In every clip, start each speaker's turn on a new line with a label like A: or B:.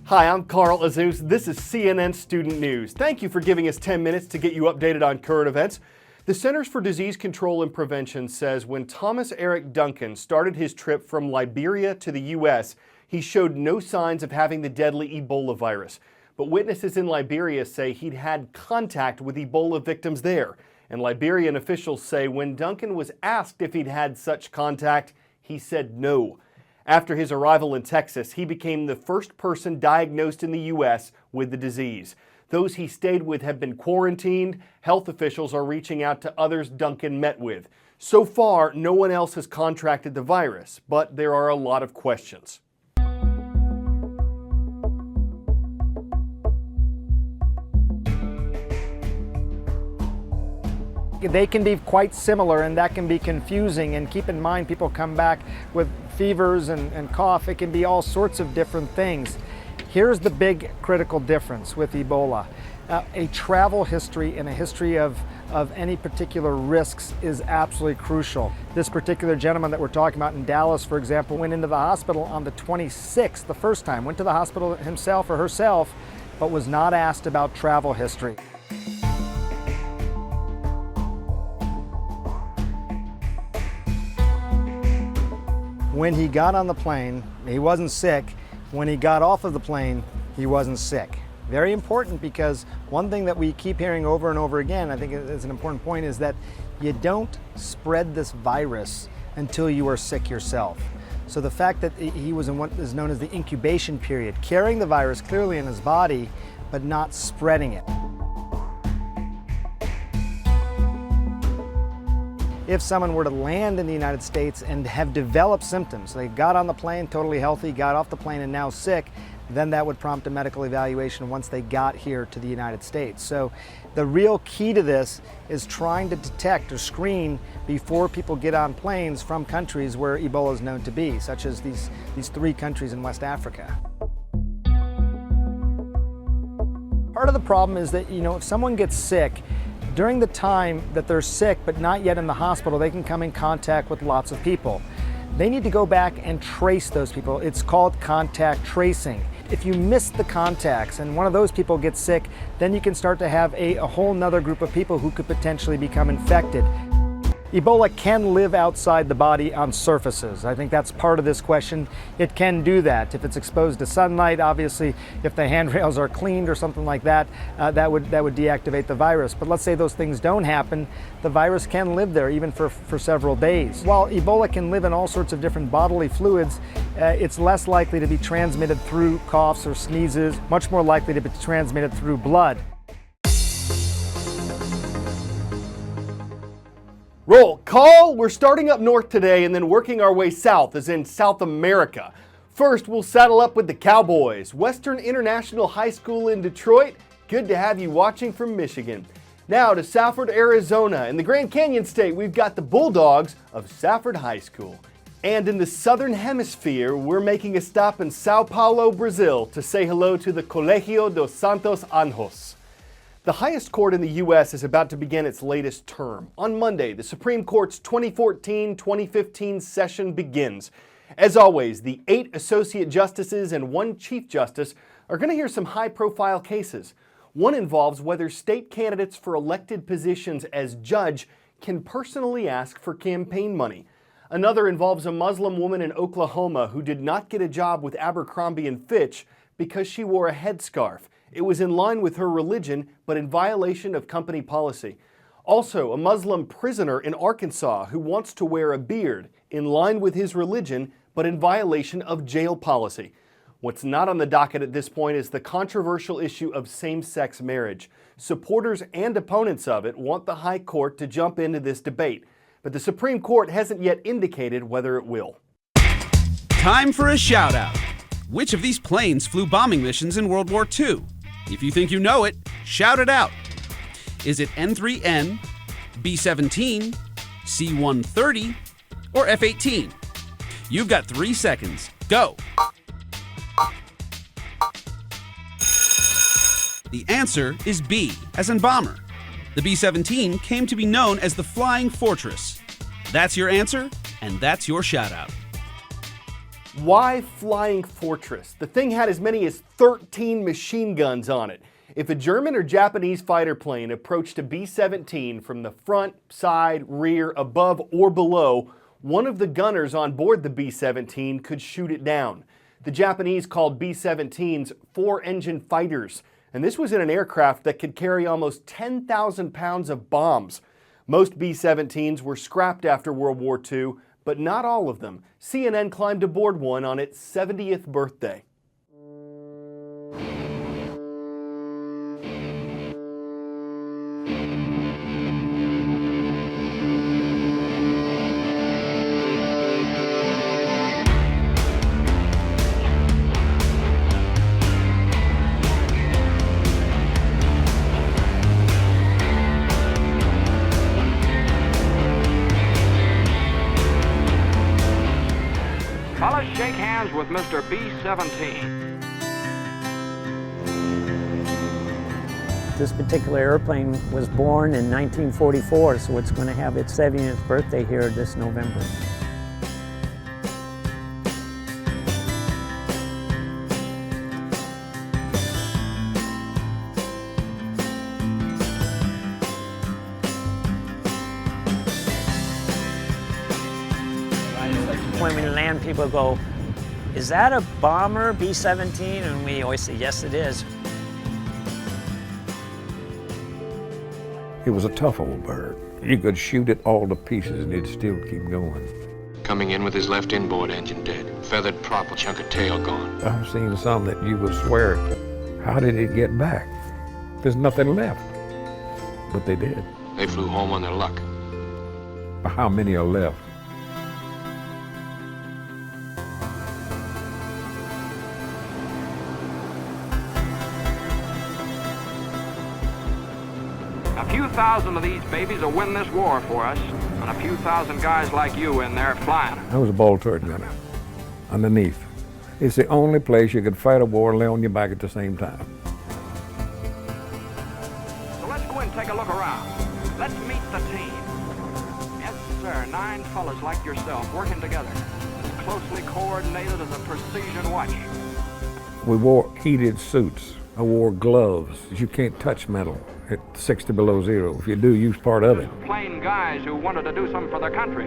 A: Hi, I'm Carl Azus. This is CNN Student News. Thank you for giving us 10 minutes to get you updated on current events. The Centers for Disease Control and Prevention says when Thomas Eric Duncan started his trip from Liberia to the U.S., he showed no signs of having the deadly Ebola virus. But witnesses in Liberia say he'd had contact with Ebola victims there. And Liberian officials say when Duncan was asked if he'd had such contact, he said no. After his arrival in Texas, he became the first person diagnosed in the U.S. with the disease. Those he stayed with have been quarantined. Health officials are reaching out to others Duncan met with. So far, no one else has contracted the virus, but there are a lot of questions.
B: They can be quite similar, and that can be confusing. And keep in mind, people come back with fevers and cough. It can be all sorts of different things. Here's the big critical difference with Ebola. A travel history and a history of any particular risks is absolutely crucial. This particular gentleman that we're talking about in Dallas, for example, went into the hospital on the 26th, the first time, went to the hospital himself or herself, but was not asked about travel history. When he got on the plane, he wasn't sick. When he got off of the plane, he wasn't sick. Very important, because one thing that we keep hearing over and over again, I think is an important point, is that you don't spread this virus until you are sick yourself. So the fact that he was in what is known as the incubation period, carrying the virus clearly in his body, but not spreading it. If someone were to land in the United States and have developed symptoms, they got on the plane totally healthy, got off the plane and now sick, then that would prompt a medical evaluation once they got here to the United States. So the real key to this is trying to detect or screen before people get on planes from countries where Ebola is known to be, such as these 3 countries in West Africa. Part of the problem is that, if someone gets sick, during the time that they're sick but not yet in the hospital, they can come in contact with lots of people. They need to go back and trace those people. It's called contact tracing. If you miss the contacts and one of those people gets sick, then you can start to have a whole nother group of people who could potentially become infected. Ebola can live outside the body on surfaces. I think that's part of this question. It can do that. If it's exposed to sunlight, obviously, if the handrails are cleaned or something like that, that would deactivate the virus. But let's say those things don't happen, the virus can live there even for several days. While Ebola can live in all sorts of different bodily fluids, it's less likely to be transmitted through coughs or sneezes, much more likely to be transmitted through blood.
A: Roll call! We're starting up north today and then working our way south, as in South America. First, we'll saddle up with the Cowboys. Western International High School in Detroit. Good to have you watching from Michigan. Now to Safford, Arizona. In the Grand Canyon State, we've got the Bulldogs of Safford High School. And in the Southern Hemisphere, we're making a stop in Sao Paulo, Brazil to say hello to the Colegio dos Santos Anjos. The highest court in the U.S. is about to begin its latest term. On Monday, the Supreme Court's 2014-2015 session begins. As always, the 8 associate justices and 1 chief justice are going to hear some high-profile cases. One involves whether state candidates for elected positions as judge can personally ask for campaign money. Another involves a Muslim woman in Oklahoma who did not get a job with Abercrombie & Fitch because she wore a headscarf. It was in line with her religion, but in violation of company policy. Also, a Muslim prisoner in Arkansas who wants to wear a beard in line with his religion, but in violation of jail policy. What's not on the docket at this point is the controversial issue of same-sex marriage. Supporters and opponents of it want the High Court to jump into this debate, but the Supreme Court hasn't yet indicated whether it will.
C: Time for a shout-out. Which of these planes flew bombing missions in World War II? If you think you know it, shout it out. Is it N-3N, B-17, C-130, or F-18? You've got 3 seconds. Go! The answer is B, as in bomber. The B-17 came to be known as the Flying Fortress. That's your answer, and that's your shout-out.
A: Why Flying Fortress? The thing had as many as 13 machine guns on it. If a German or Japanese fighter plane approached a B-17 from the front, side, rear, above, or below, one of the gunners on board the B-17 could shoot it down. The Japanese called B-17s four-engine fighters, and this was in an aircraft that could carry almost 10,000 pounds of bombs. Most B-17s were scrapped after World War II, but not all of them. CNN climbed aboard one on its 70th birthday.
D: Fellas, shake hands with Mr. B-17.
E: This particular airplane was born in 1944, so it's going to have its 70th birthday here this November. When we land, people go, "Is that a bomber, B-17?" And we always say, "Yes, it is."
F: It was a tough old bird. You could shoot it all to pieces and it'd still keep going.
G: Coming in with his left inboard engine dead. Feathered prop, a chunk of tail gone.
F: I've seen some that you would swear, how did it get back? There's nothing left. But they did.
G: They flew home on their luck.
F: How many are left?
D: A few thousand of these babies will win this war for us, and a few thousand guys like you in there flying.
F: I was a ball turret gunner, underneath. It's the only place you could fight a war and lay on your back at the same time.
D: So let's go and take a look around. Let's meet the team. Yes, sir, 9 fellas like yourself working together, as closely coordinated as a precision watch.
F: We wore heated suits. I wore gloves. You can't touch metal at 60 below zero. If you do, use part of it.
D: Plain guys who wanted to do something for their country.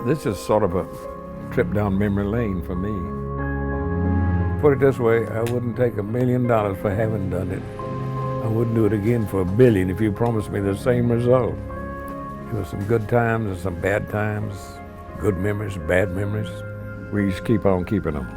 F: This is sort of a trip down memory lane for me. Put it this way, I wouldn't take $1 million for having done it. I wouldn't do it again for $1 billion if you promised me the same result. There were some good times and some bad times, good memories, bad memories. We just keep on keeping them.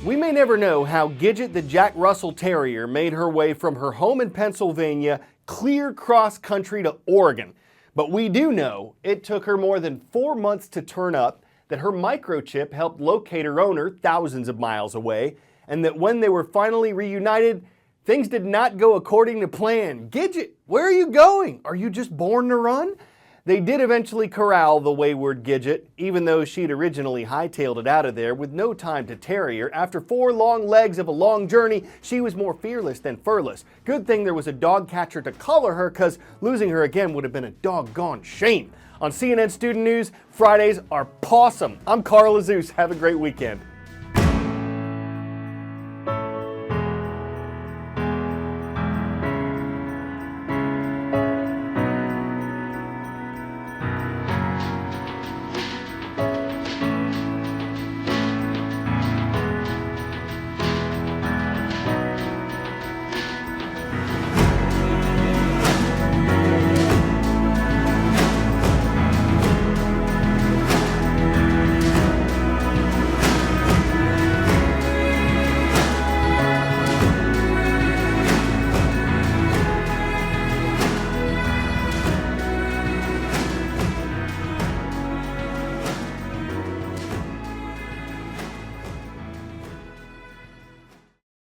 A: We may never know how Gidget the Jack Russell Terrier made her way from her home in Pennsylvania clear cross country to Oregon. But we do know it took her more than 4 months to turn up, that her microchip helped locate her owner thousands of miles away, and that when they were finally reunited, things did not go according to plan. Gidget, where are you going? Are you just born to run? They did eventually corral the wayward Gidget, even though she'd originally hightailed it out of there with no time to terrier. After 4 long legs of a long journey, she was more fearless than furless. Good thing there was a dog catcher to collar her, cause losing her again would have been a doggone shame. On CNN Student News, Fridays are pawsome. I'm Carl Azus. Have a great weekend.